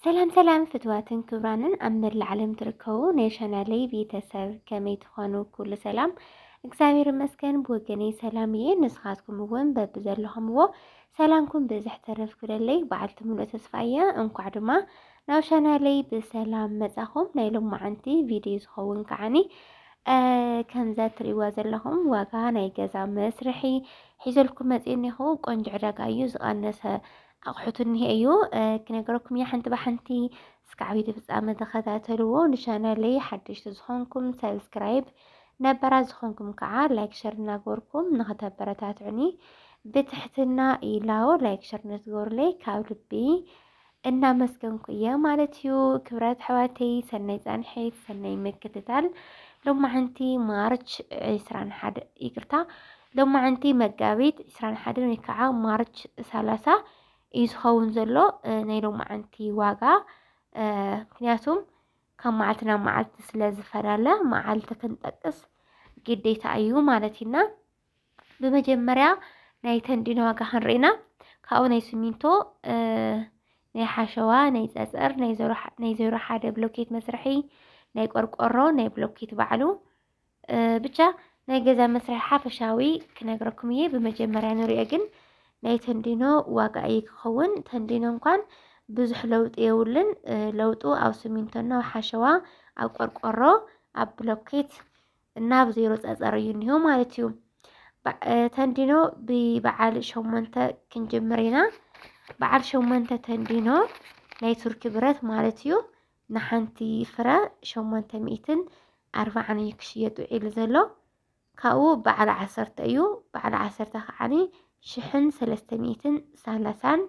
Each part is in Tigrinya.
ሰላም ፍትዋትን ክብራንን አምር ለዓለም ትርከቡ ነሸናለይ ቤተሰብ ከመይ ትኾኑ ኩሉ ሰላም እግዚአብሔር ይመስገን ብወገኔ ሰላምዬ ንስኻትኩም እውን በብዘለኹምዎ ሰላምኩም ብዝሕ ተረፍ ክብለለይ በዓልቲ ሙሉእ ተስፋየ እንኳዕ ድማ ናብ ሸናለይ ብሰላም መጻኹም ናይ ሎማዓንቲ ቪድዮ ዝኸውን ከዓኒ ከምዛ ትሪእዋ ዘለኹም ዋጋ ናይ ገዛ መስርሒ ሒዘልኩም መፅእ እኒኹ ቆንጆ ዕዳጋ እዩ ዝቐነሰ ኣቑሑት እኒሄ እዩ ክነገረኩም እያ ሓንቲ ብሓንቲ እስካብ ቪድዮ ፍጻመ ተኸታተልዎ ንቻናለይ ሓደሽቲ ዝኾንኩም ሰብስክራይብ ነባራት ዝኾንኩም ከዓ ላይክ ሸር እናገበርኩም ንኽተበረታትዑኒ ብትሕትና ኢላዎ ላይክ ሸር ነትገበሩለይ ካብ ልቢ እናመስገንኩ እየ ማለት እዩ። ክብረት ኣሕዋተይ ሰናይ ጻንሒት ሰናይ ምክትታል ሎማዓንቲ ማርች 21 ይቅርታ ሎማዓንቲ መጋቢት 21 ወይ ከዓ ማርች 30 እዩ ዝኸውን ዘሎ ናይ ሎማዓንቲ ዋጋ ምክንያቱም ካብ መዓልቲ ናብ መዓልቲ ስለ ዝፈላለ መዓልቲ ክንጠቅስ ግዴታ እዩ ማለት ኢና። ብመጀመርያ ናይ ተንዲኖ ዋጋ ክንሪኢና ካብኡ ናይ ሲሚንቶ ናይ ሓሸዋ ናይ ፀፀር ናይ 01 ብሎኬት መስርሒ ናይ ቆርቆሮ ናይ ብሎኬት ባዕሉ ብቻ ናይ ገዛ መስርሒ ሓፈሻዊ ክነግረኩም እየ። ብመጀመርያ ንሪኦ ግን ናይ ተንዲኖ ዋጋ እዩ ክኸውን። ተንዲኖ እንኳን ብዙሕ ለውጢ የውልን ለውጡ ኣብ ሲሚንቶና ኣብ ሓሸዋ ኣብ ቆርቆሮ ኣብ ብሎኬት እና ኣብ ዜሮ ፀፀር እዩ እኒሆ ማለት እዩ። ተንዲኖ ብበዓል 8 ክንጅምር ኢና። በዓል 8 ተንዲኖ ናይ ቱርኪ ብረት ማለት እዩ ንሓንቲ ፍረ 840 እዩ ክሽየጥ ውዒሉ ዘሎ። ካብኡ በዓል 10 እዩ በዓል 10 ከዓኒ 1330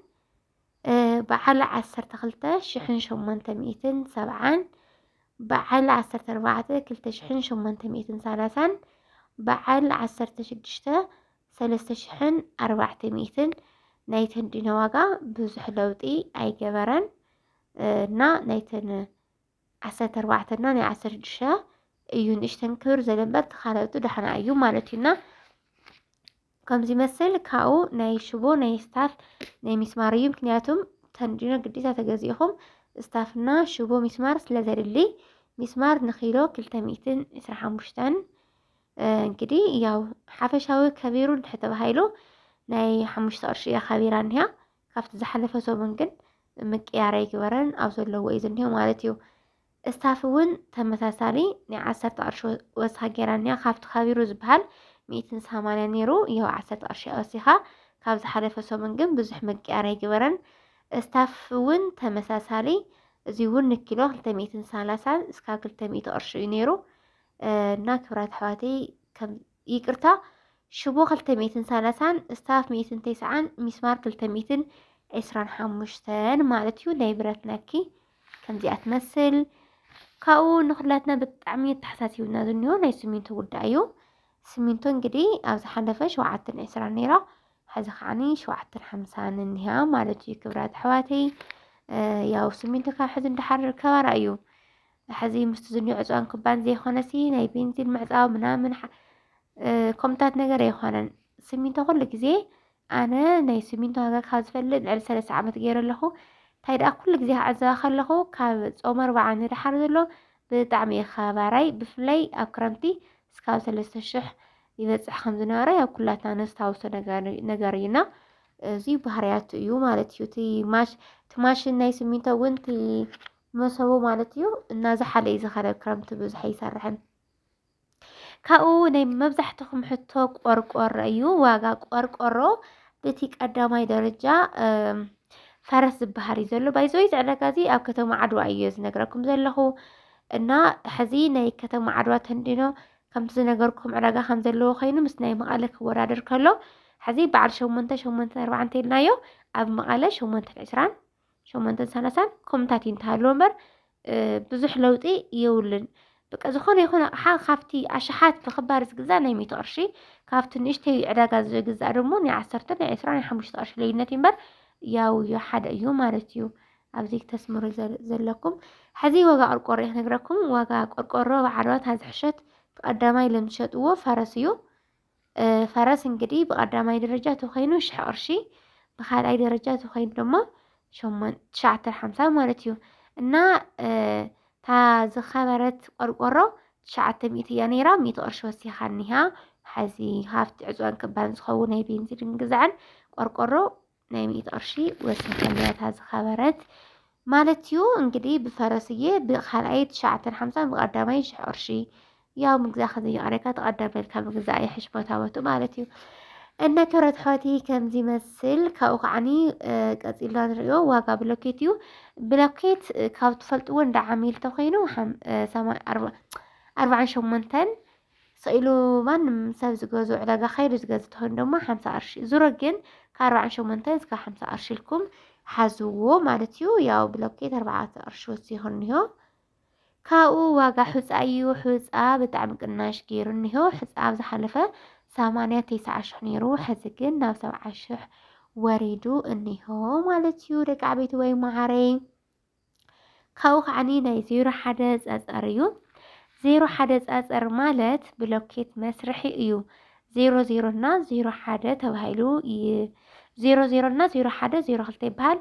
በዓል 12 1870 በዓል 14 2830 በዓል 16 3400 ናይ ተንዲኖ ዋጋ ብዙሕ ለውጢ ኣይገበረን እና ናይተን 14 እና ናይ 16 እዩ ንእሽተን ክብር ዘለበር ተኻለጡ ደሕና እዩ ማለት እዩና ከምዚ መስል ካብኡ ናይ ሽቦ ናይ ስታፍ ናይ ሚስማር እዩ። ምክንያቱም ተንዲኖ ግዴታ ተገዚእኹም ስታፍና ሽቦ ሚስማር ስለ ዘድሊ ሚስማር ንኪሎ 225 እንግዲህ ያው ሓፈሻዊ ከቢሩ ድሕሪ ተባሂሉ ናይ 5 ቅርሺ እያ ከቢራ እኒሃ ካብቲ ዝሓለፈ ሰሙን ግን ምቅያር ኣይግበረን ኣብ ዘለዎ እዩ ዝኒሆ ማለት እዩ። ስታፍ እውን ተመሳሳሊ ናይ 10 ቅርሺ ወስኻ ጌራ እኒሃ ካብቲ ከቢሩ ዝበሃል 180 ነይሩ ያው 10 ቅርሺ ወሲኻ ካብ ዝሓለፈ ሰሙን ግን ብዙሕ ምቅያር ኣይግበረን። ስታፍ እውን ተመሳሳሊ እዚ እውን ንኪሎ 230 እስካብ 200 ቅርሺ እዩ ነይሩ እና ክብራት ኣሕዋተይ ይቅርታ ሽቦ 230 ስታፍ 190 ሚስማር 225 ማለት እዩ። ናይ ብረት ነኪ ከምዚኣ ትመስል። ካብኡ ንኩላትና ብጣዕሚ ተሓሳሲብና ዝኒሆ ናይ ሲሚንቶ ጉዳይ እዩ። ሲሚንቶ እንግዲህ ኣብ ዝሓለፈ 720 ነይራ ሕዚ ከዓኒ 750 እኒሃ ማለት እዩ። ክብራት ኣሕዋተይ ያው ሲሚንቶ ካብ ሕዚ እንዳሓረር ከባራ እዩ ሕዚ ምስቲ ዝኒኦ ዕፅዋን ክባን ዘይኮነሲ ናይ ቤንዚን ምዕፃው ምናምን ከምታት ነገር ኣይኮነን። ሲሚንቶ ኩሉ ግዜ ኣነ ናይ ሲሚንቶ ዋጋ ካብ ዝፈልጥ ልዕሊ 3 ዓመት ገይረ ኣለኹ። እንታይ ደኣ ኩሉ ግዜ ክዕዘባ ከለኹ ካብ ፆም 40 ንድሓር ዘሎ ብጣዕሚ ከባራይ ብፍላይ ኣብ ክረምቲ እስካብ 3000 ይበፅሕ ከም ዝነበረ ያው ኩላትና ነስታውሶ ነገር እዩና እዚ ባህርያቱ እዩ ማለት እዩ። እቲ ማሽን ናይ ሲሚንቶ እውን እቲ መሰቦ ማለት እዩ እናዝሓለ እዩ ዝኸደ ክረምቲ ብዙሕ ኣይሰርሕን። ካብኡ ናይ መብዛሕትኩም ሕቶ ቆርቆሮ እዩ። ዋጋ ቆርቆሮ በቲ ቀዳማይ ደረጃ ፈረስ ዝበሃል እዩ ዘሎ ባይዘይ ዕዳጋ እዚ ኣብ ከተማ ዓድዋ እዩ ዝነግረኩም ዘለኹ እና ሕዚ ናይ ከተማ ዓድዋ ተንዲኖ ከምቲ ዝነገርኩም ዕዳጋ ከም ዘለዎ ኮይኑ ምስ ናይ መቐለ ክወዳደር ከሎ ሕዚ በዓል 840 ኢልናዮ ኣብ መቐለ 820 830 ከምታት ይንተሃለዎ እምበር ብዙሕ ለውጢ የውልን። በቃ ዝኾነ ይኹን ኣቕሓ ካብቲ ኣሽሓት ብክባር ዝግዛእ ናይ 100 ቅርሺ ካብቲ ንእሽተይ ዕዳጋ ዝግዛእ ደግሞ ናይ 10 ናይ 20 ናይ 5 ቅርሺ ልዩነት እምበር ያው ሓደ እዩ ማለት እዩ። ኣብዚ ተስምሩ ዘለኩም ሕዚ ዋጋ ቆርቆሮ ክነግረኩም ዋጋ ቆርቆሮ ብዓድዋ ታዝሕሸት ብቀዳማይ ለምትሸጥዎ ፈረስ እዩ። ፈረስ እንግዲህ በቀዳማይ ደረጃ ተኮይኑ 1000 ቅርሺ በኻልኣይ ደረጃ ተኮይኑ ደግሞ شعتر حمسة مالتيو إن تا زخبرت قرقرة شعتر ميت يانيرا ميت قرش وسيخانيها حزي هافت عزوان كبان زخون هاي بينزل نجزعن قرقرة نايميت قرشي وسيخانيها تا زخبرت مالتيو انقدي بفرسية بخلعي شعتر حمسة بقدامي شح قرشي يا مجزا خذي أريكا تقدم لك مجزا أي حشبة تاوتو مالتيو إن كرت حوتي كم زي مسل كأوقعني كأزيلا نريو واقع بلوكيتيو بلوكيت كاوت فلتون دا عميل تخينو سما 4 شمنتن سئلو من مساب زجوزو علاقة خير زجوزتهن دوما 5 قرش زرقن ك4 شمنتن زكا 5 قرش لكم حزوو مالتيو ياو بلوكيت 4 قرش وسيهن كاو واقع حزايو حزا بتعم قناش كيرن حزا بزحلفه 8-9 نيرو حزقن ناو 7 وريدو انيهو مالتيو دك عبيت وي معاري كاوخ عني ناي 0-1 أزأريو 0-1 أزأر مالت بلوكيت مسرحي ايو 0-0 نا 0-1 تبهيلو 0-0 نا 0-1 0-2 بهال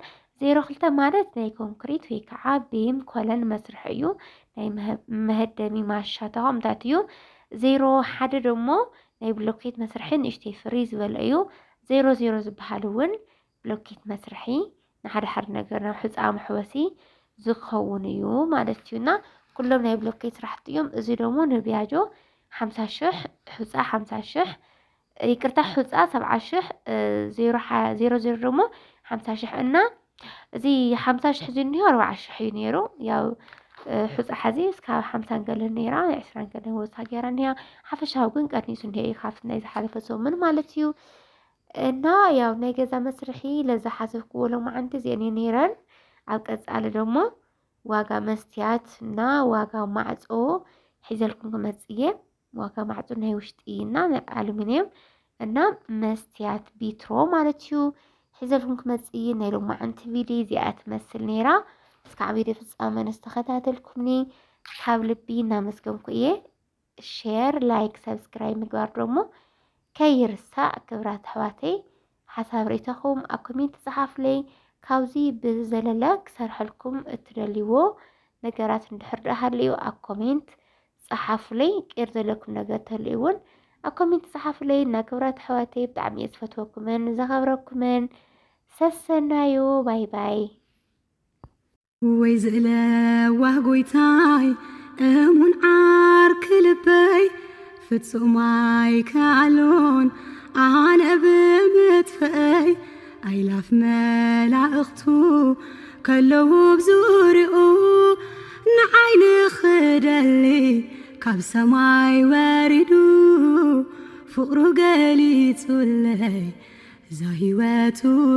0-2 مالت ناي كونكريت وي كعا بيم كولن مسرحي ايو ناي مهدمي ماشاتهم داتيو 0-1 دمو ناي بلوكيت مسرحين اشتي فريز والأيو 0-0 زبحالون بلوكيت مسرحي نحر حر نقرنا حزقا محوسي زخون ايو مالتيونا كلهم ناي بلوكيت راحتيوم ازيدومو نبياجو 5 شح حزقا 5 شح يكرتا حزقا 7 شح 0-0 رمو 5 شح انا زي 5 شح زينيو 4 شح ينيرو ياو حزق حزيز كاب 5 قال نيرا 20 قال هو صاغيرانيا حفشاو كن قدنيسو نهي خافتنا اذا حلفسو من مالتيو انا ياو ناي غزا مسرحي لزا حاسبكو لو ما عندي زيني نيران عقص على دمو واغا مستيات نا واغا معصو حيزلكم كمصيه واغا معصو نهي وشطينا الومنيوم انا مستيات بيترو مالتيو حيزلكم كمصيه ناي لو ما عندي فيديو زيات مسل نيرا اسكع فيديو فصامن استخداتلكمني حاب لبي نامسكمكو ايه شير لايك سبسكرايب مقبار دمو كيرسا كبرات حواتي حساب ريتخم اكومنت صحاف لي كاوزي بزللك سرحلكم اترليو نقرات ندحر هاليو اكومنت صحاف لي كيرزلكم نقات هاليون اكومنت صحاف لي نكبرات حواتي بدعم يسفتوكمن زغبركمن سسنايو باي باي ويزلا وهقويتاي امون عارك لبي فتسوماي كعلون انا بمتفاي ايلاف ملا اختو كلو بزوريو نعين خدلي كاب سماي واردو فقرو قالي تولي زاهيواتو